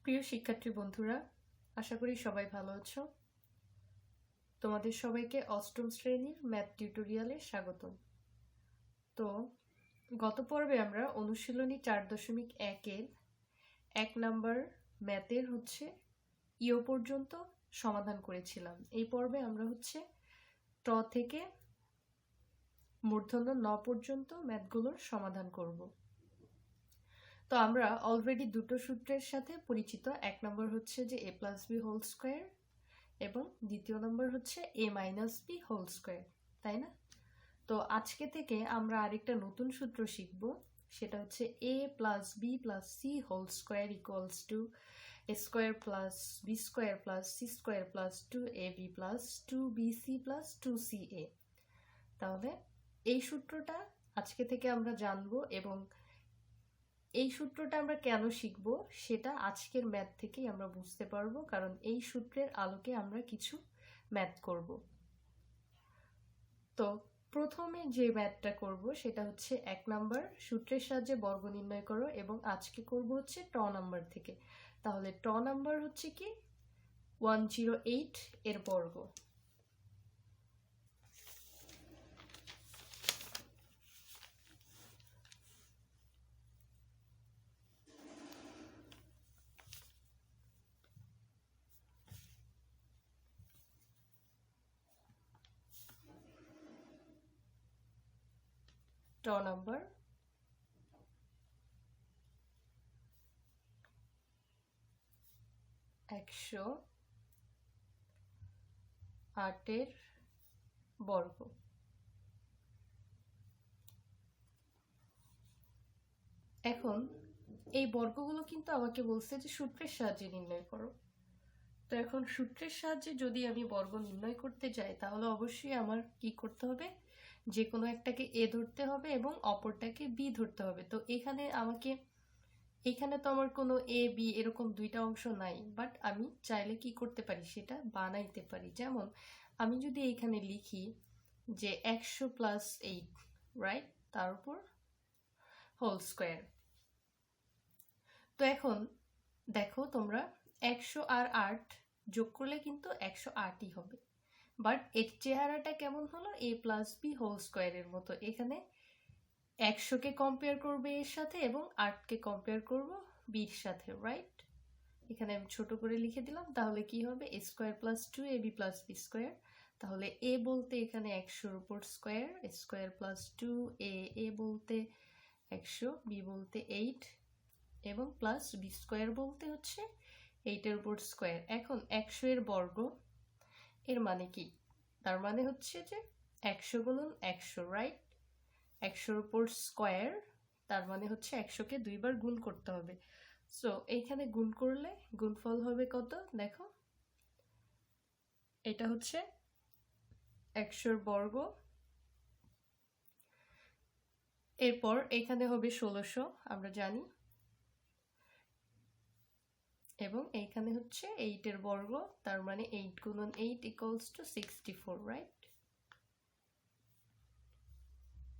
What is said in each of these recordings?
প্রিয় শিক্ষার্থী বন্ধুরা, আশা করি সবাই ভালো আছো। তোমাদের সবাইকে অষ্টম শ্রেণীর ম্যাথ টিউটোরিয়ালে স্বাগতম। তো গত পর্বে আমরা অনুশীলনী 4.1-এর 1 নাম্বার ম্যাথের ইও পর্যন্ত সমাধান করেছিলাম। এই পর্বে আমরা ট থেকে মূর্ধন্য ন পর্যন্ত ম্যাথগুলোর সমাধান করব। তো আমরা অলরেডি দুটো সূত্রের সাথে পরিচিত। এক নম্বর যে a plus b whole square এবং দ্বিতীয় নম্বর a minus b whole square, তাই না? তো আজকে থেকে আমরা আরেকটা নতুন সূত্র শিখব, সেটা a plus b plus c whole square equals to a square plus b square plus c square plus 2ab plus 2bc plus 2ca। তাহলে এই সূত্রটা আজকে থেকে আমরা জানবো এবং এই সূত্রটা আমরা কেন শিখব সেটা আজকের ম্যাথ থেকেই আমরা বুঝতে পারবো, কারণ এই সূত্রের আলোকে আমরা কিছু ম্যাথ করব। তো প্রথমে যে ম্যাথটা করব সেটা 1 নাম্বার সূত্রের সাহায্যে বর্গ নির্ণয় করো, এবং আজকে করব ট নাম্বার থেকে। তাহলে ট নাম্বার কি 108 এর বর্গ। ট নাম্বার 108 এর বর্গ। এখন এই বর্গগুলো কিন্তু আমাকে বলছে যে সূত্রের সাহায্যে নির্ণয় করো। তো এখন সূত্রের সাহায্যে যদি আমি বর্গ নির্ণয় করতে যাই তাহলে অবশ্যই আমার কি করতে হবে, যে কোনো একটাকে এ ধরতে হবে এবং অপরটাকে বি ধরতে হবে। তো এখানে তো আমার কোনো এ বি এরকম দুইটা অংশ নাই, বাট আমি চাইলে কি করতে পারি সেটা বানাইতে পারি। যেমন আমি যদি এখানে লিখি যে 100 প্লাস 8, রাইট, তার উপর হোল স্কোয়ার। তো এখন দেখো তোমরা 100 আর 8 যোগ করলে কিন্তু 108ই হবে, বাট এর চেহারাটা কেমন হলো, a প্লাস বি হোল স্কোয়ারের মতো। এখানে 100কে কম্পেয়ার করবে এর সাথে এবং 8কে কম্পেয়ার করব বির সাথে, রাইট। এখানে আমি ছোট করে লিখে দিলাম। তাহলে কি হবে, a square plus 2ab plus b square. তাহলে a বলতে এখানে 100-র উপর square, a square plus 2a বলতে 100, b বলতে 8 এবং প্লাস বি স্কোয়ার বলতে 8-এর উপর স্কোয়ার। এখন 100 এর বর্গ এর মানে কি, তার মানে যে 100 গুণন 100, রাইট। 100-র উপর স্কোয়ার তার মানে 100কে দুইবার গুণ করতে হবে। সো এইখানে গুণ করলে গুণফল হবে কত, দেখো এটা 100-র বর্গ। এরপর এখানে হবে 1600, আমরা জানি, এবং এইখানে 8-এর বর্গ, তার মানে 8 গুণন 8 equals to 64, right.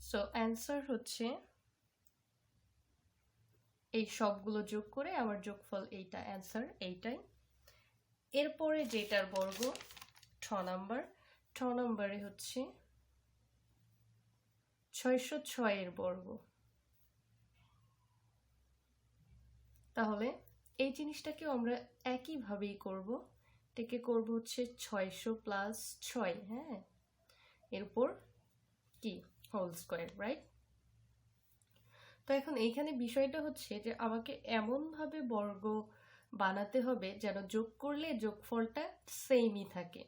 So answer এই সবগুলো যোগ করে আমার যোগফল এইটা, অ্যান্সার এইটাই। এরপরে যেটার বর্গ ঠ নাম্বারে 606 এর বর্গ। তাহলে এই জিনিসটাকেও আমরা একইভাবেই করব। এটাকে করব 600 প্লাস 6, হ্যাঁ, এরপর কি হোল স্কোয়ার, রাইট। তো এখন এইখানে বিষয়টা যে আমাকে এমনভাবে বর্গ বানাতে হবে যেন যোগ করলে যোগফলটা সেমই থাকে,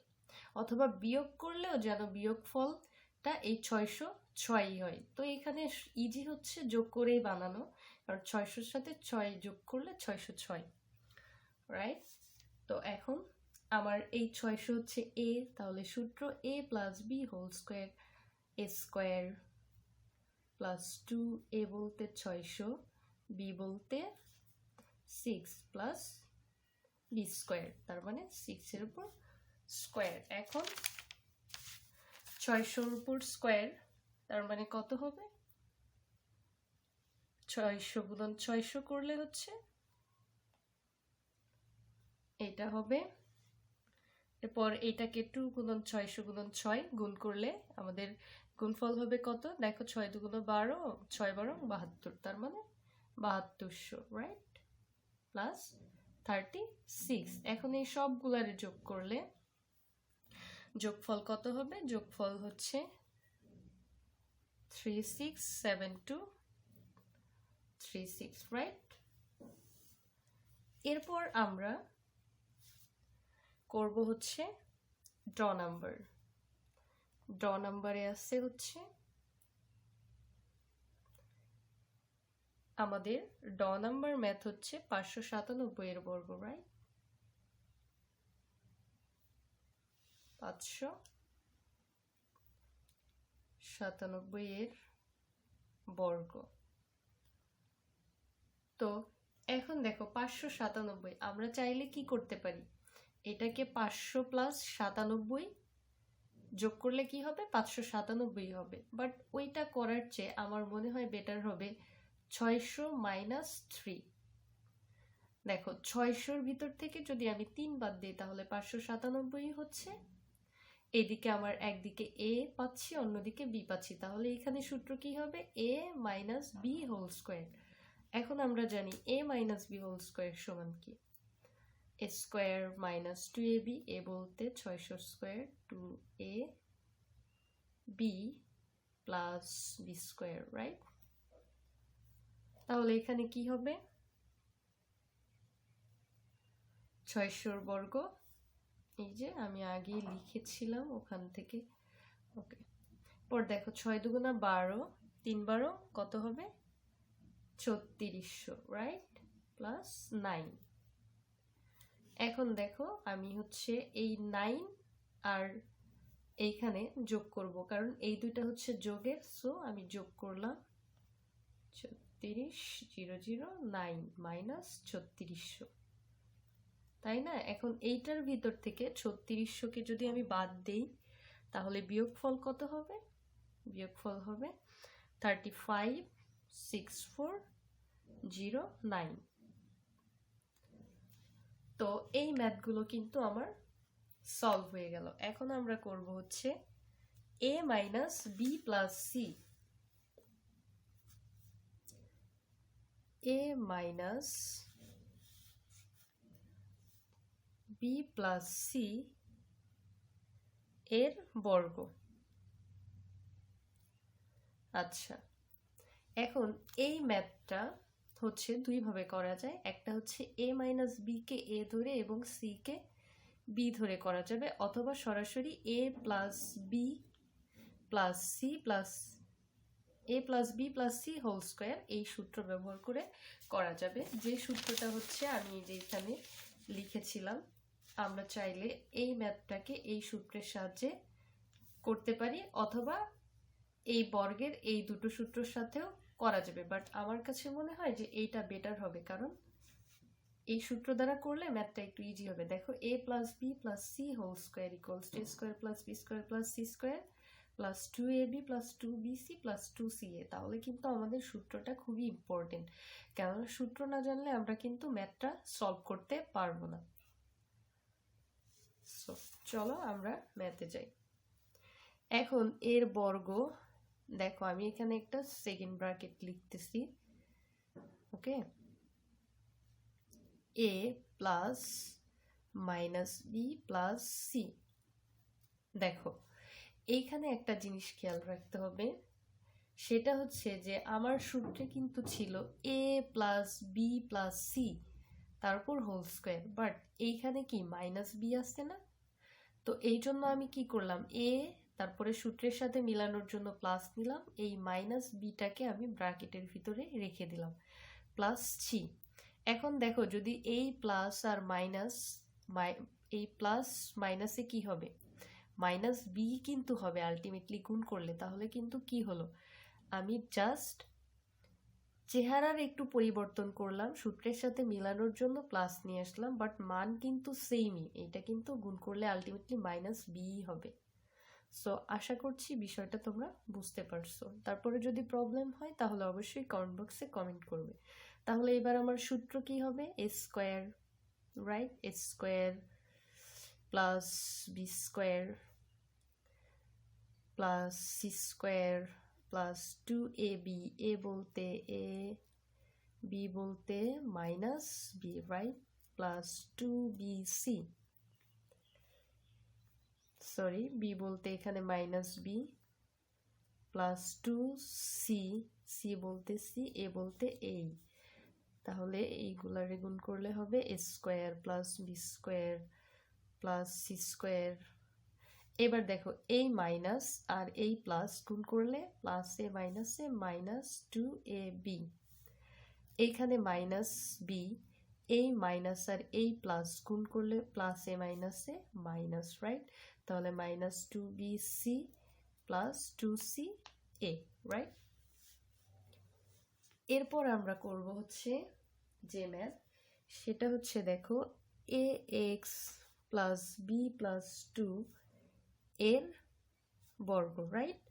অথবা বিয়োগ করলেও যেন বিয়োগফলটা এই 606ই হয়। তো এখানে ইজি যোগ করেই বানানো, কারণ 600-র সাথে 6 যোগ করলে 606, রাইট। তো এখন আমার এই 600 a, তাহলে সূত্র a plus b whole square, a square plus 2a বলতে 600, b বলতে 6 প্লাস বি স্কোয়ার, তার মানে 6-এর উপর স্কোয়ার। এখন 600-র উপর স্কোয়ার তার মানে কত হবে, 600 গুণন 600 করলে এটা হবে, এরপর এটাকে 2 গুণন 600 গুণন 6 গুণ করলে আমাদের গুণফল হবে কত? দেখো 6 2 12, 6 12 72, তার মানে 7200, রাইট? প্লাস 36। এখন এই সবগুলারে যোগ করলে যোগফল কত হবে? যোগফল হচ্ছে 367236, রাইট? এরপর আমরা করব হচ্ছে ড্র নাম্বার। ড্র নাম্বারে আছে হচ্ছে আমাদের ড নাম্বার ম্যাথ হচ্ছে 597 এর বর্গ, রাইট? 597 এর বর্গ। তো এখন দেখো 597 আমরা চাইলে কি করতে পারি? এটাকে 500 প্লাস 97 যোগ করলে কি হবে? 597 হবে। বাট ওইটা করার চেয়ে আমার মনে হয় বেটার হবে 600 মাইনাস 3। দেখো 600-র ভিতর থেকে যদি আমি 3 বাদ দিই তাহলে 597 হচ্ছে। এদিকে আমার একদিকে এ পাচ্ছি, অন্যদিকে বি পাচ্ছি, তাহলে এখানে সূত্র কি হবে? A minus b whole square. এখন আমরা জানি a minus b whole square সমান কি? এ স্কোয়ার মাইনাস 2ab, এ বলতে 600 square, 2a b plus b square, right? তাহলে এখানে কি হবে? 600 বর্গ, এই যে আমি আগে লিখেছিলাম ওখান থেকে, ওকে। পর দেখো 6 2 12, 3 12 কত হবে? 3600, রাইট? প্লাস 9। এখন দেখো আমি হচ্ছে এই 9 আর এইখানে যোগ করব, কারণ এই দুইটা হচ্ছে যোগের, সো আমি যোগ করলাম 36009 মাইনাস 3600, তাই না? এখন এইটার ভিতর থেকে 3600কে যদি আমি বাদ দেই তাহলে বিয়োগফল কত হবে? বিয়োগফল হবে 356409। তো এই ম্যাথগুলো কিন্তু আমার সলভ হয়ে গেল। এখন আমরা করব হচ্ছে a minus b plus c. a minus b plus c এর বর্গ। আচ্ছা, এখন এই ম্যাথটা হচ্ছে দুই ভাবে করা যায়। একটা হচ্ছে a মাইনাস বি কে a ধরে এবং c কে b ধরে করা যাবে, অথবা সরাসরি a plus b plus c plus a plus b plus c whole square, এই সূত্র ব্যবহার করে করা যাবে। যে সূত্রটা হচ্ছে আমি যেখানে লিখেছিলাম, আমরা চাইলে এই ম্যাথটাকে এই সূত্রের সাহায্যে করতে পারি, অথবা এই বর্গের এই দুটো সূত্রের সাথেও করা যাবে। বাট আমার কাছে মনে হয় যে এইটা বেটার হবে, কারণ এই সূত্র দ্বারা করলে ম্যাথটা একটু ইজি হবে। দেখো a plus b plus c whole square equals to square plus b square plus c square plus 2ab plus 2bc plus 2ca। তাহলে কিন্তু আমাদের সূত্রটা খুবই ইম্পর্টেন্ট, কেননা সূত্র না জানলে আমরা কিন্তু ম্যাথটা সলভ করতে পারবো না। সো চলো আমরা ম্যাথে যাই। এখন এর বর্গ, দেখো আমি এখানে একটা সেকেন্ড ব্র্যাকেট লিখতেছি, okay. a plus minus b plus c. দেখো এইখানে একটা জিনিস খেয়াল রাখতে হবে, সেটা হচ্ছে যে আমার সূত্রে কিন্তু ছিল a plus b plus c তারপর হোল স্কোয়ার, বাট এইখানে কি মাইনাস বি আসছে না? তো এই জন্য আমি কি করলাম, a তারপরে সূত্রের সাথে মিলানোর জন্য প্লাস নিলাম, এই মাইনাস বিটাকে আমি ব্র্যাকেটের ভিতরে রেখে দিলাম, প্লাস সি। এখন দেখো যদি এই প্লাস আর মাইনাস, এই প্লাস মাইনাসে কি হবে? মাইনাস বি কিন্তু হবে আলটিমেটলি গুণ করলে। তাহলে কিন্তু কি হলো, আমি জাস্ট চেহারার একটু পরিবর্তন করলাম, সূত্রের সাথে মিলানোর জন্য প্লাস নিয়ে আসলাম, বাট মান কিন্তু সেমই। এটা কিন্তু গুণ করলে আলটিমেটলি মাইনাস বি হবে। সো আশা করছি বিষয়টা তোমরা বুঝতে পারছো। তারপরে যদি প্রবলেম হয় তাহলে অবশ্যই কমেন্ট বক্সে কমেন্ট করবে। তাহলে এবার আমার সূত্র কি হবে? A square right, a square plus b square plus c square plus 2ab, এ বলতে এ, বি বলতে minus b, right, plus 2bc, sorry b বলতে এখানে minus b plus 2c, c বলতে সি, এ বলতে এই। তাহলে এইগুলার গুণ করলে হবে a square plus b square plus c square. এবার দেখো এই মাইনাস আর এই প্লাস গুণ করলে প্লাস এ মাইনাস 2ab, এইখানে মাইনাস বি, এই মাইনাস আর এই প্লাস গুণ করলে প্লাস এ মাইনাস, রাইট, তাহলে minus 2bc plus 2ca, right. এরপর আমরা করব হচ্ছে যে ম্যাথ, সেটা হচ্ছে দেখো ax প্লাস বি প্লাস 2 এর বর্গ, রাইট।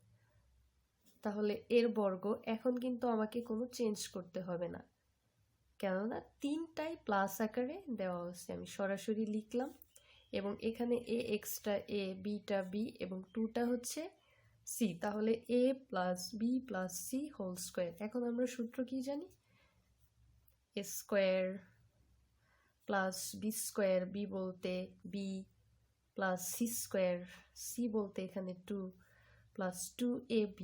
তাহলে এর বর্গ এখন কিন্তু আমাকে কোনো চেঞ্জ করতে হবে না, কেননা তিনটাই প্লাস আকারে দেওয়া হচ্ছে, আমি সরাসরি লিখলাম। এবং এখানে এ এক্সটা এ, বিটা বি এবং 2টা হচ্ছে সি, তাহলে a plus b plus c whole square. এখন আমরা সূত্র কি জানি, a square plus b square, b বলতে b plus c square, c বলতে এখানে 2 প্লাস 2ab,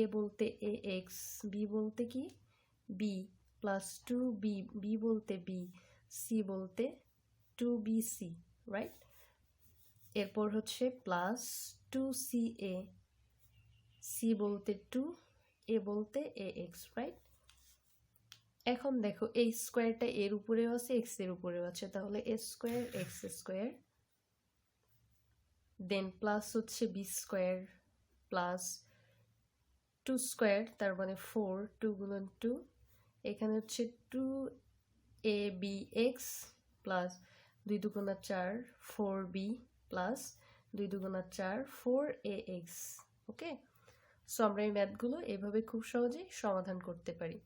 এ বলতে এ এক্স, বি বলতে কি বি প্লাস 2b, বি বলতে বি, সি বলতে 2bc, রাইট। এরপর হচ্ছে প্লাস 2ca, সি বলতে 2, এ বলতে এ এক্স, রাইট। এখন দেখো এই স্কোয়ারটা এর উপরেও আছে এক্স এর উপরেও আছে, তাহলে এ স্কোয়ার এক্স স্কোয়ার, দেন প্লাস হচ্ছে বি স্কোয়ার প্লাস 2 স্কোয়ার, তার মানে 4, 2 গুণন 2, এখানে হচ্ছে 2abx প্লাস 2 দুগুণা 4 4b প্লাস 2 দুগুণা 4 4ax। ওকে, সো আমরা এই ম্যাথগুলো এভাবে খুব সহজেই সমাধান করতে পারি।